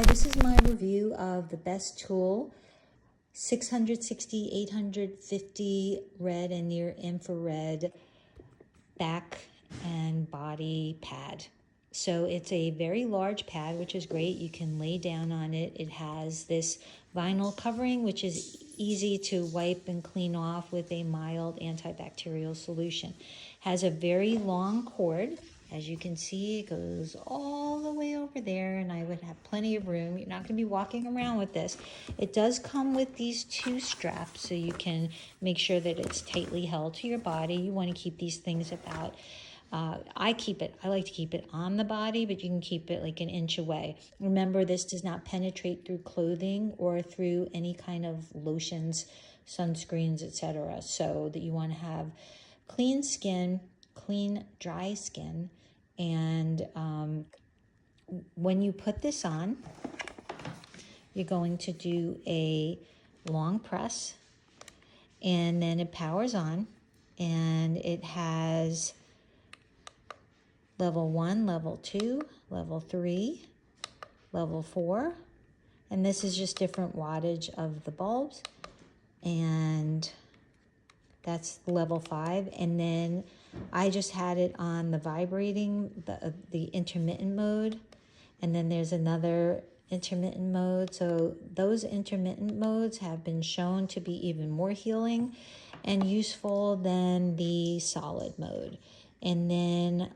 Hi, this is my review of the Bestqool 660, 850 red and near infrared back and body pad. So it's a very large pad, which is great. You can lay down on it. It has this vinyl covering, which is easy to wipe and clean off with a mild antibacterial solution. Has a very long cord. As you can see, it goes all the way over there, and I would have plenty of room. You're not going to be walking around with this. It does come with these two straps, so you can make sure that it's tightly held to your body. You want to keep these things about, I like to keep it on the body, but you can keep it like an inch away. Remember, this does not penetrate through clothing or through any kind of lotions, sunscreens, etc. So that you want to have clean skin, clean, dry skin. And when you put this on, you're going to do a long press, and then it powers on, and it has level 1, level 2, level 3, level 4, and this is just different wattage of the bulbs, and that's level 5. And then I just had it on the vibrating, the intermittent mode, and then there's another intermittent mode. So those intermittent modes have been shown to be even more healing and useful than the solid mode. And then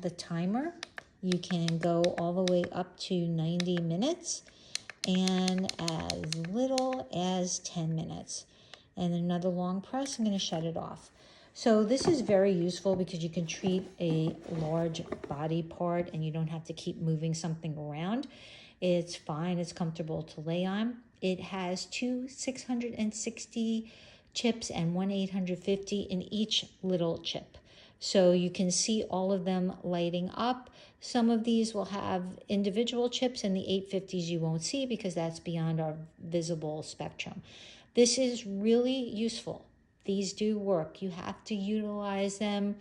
the timer, you can go all the way up to 90 minutes and as little as 10 minutes. And another long press, I'm going to shut it off. So this is very useful because you can treat a large body part and you don't have to keep moving something around. It's fine, it's comfortable to lay on. It has two 660 chips and one 850 in each little chip. So you can see all of them lighting up. Some of these will have individual chips, and the 850s you won't see because that's beyond our visible spectrum. This is really useful. These do work. You have to utilize them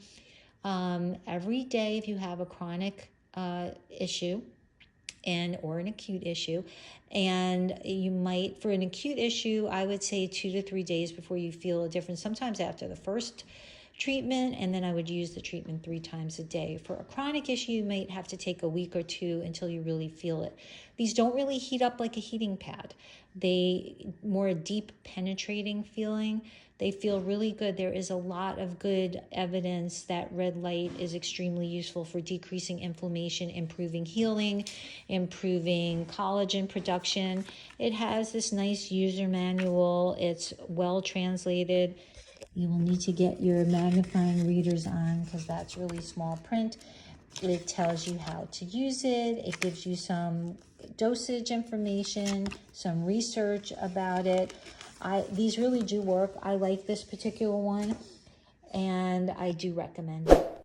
every day if you have a chronic issue or an acute issue. And you might, for an acute issue, I would say 2 to 3 days before you feel a difference, sometimes after the first treatment, and then I would use the treatment 3 times a day. For a chronic issue, you might have to take a week or 2 until you really feel it. These don't really heat up like a heating pad. They more deep penetrating feeling. They feel really good. There is a lot of good evidence that red light is extremely useful for decreasing inflammation, improving healing, improving collagen production. It has this nice user manual. It's well translated. You will need to get your magnifying readers on because that's really small print. It tells you how to use it. It gives you some dosage information, some research about it. These really do work. I like this particular one, and I do recommend it.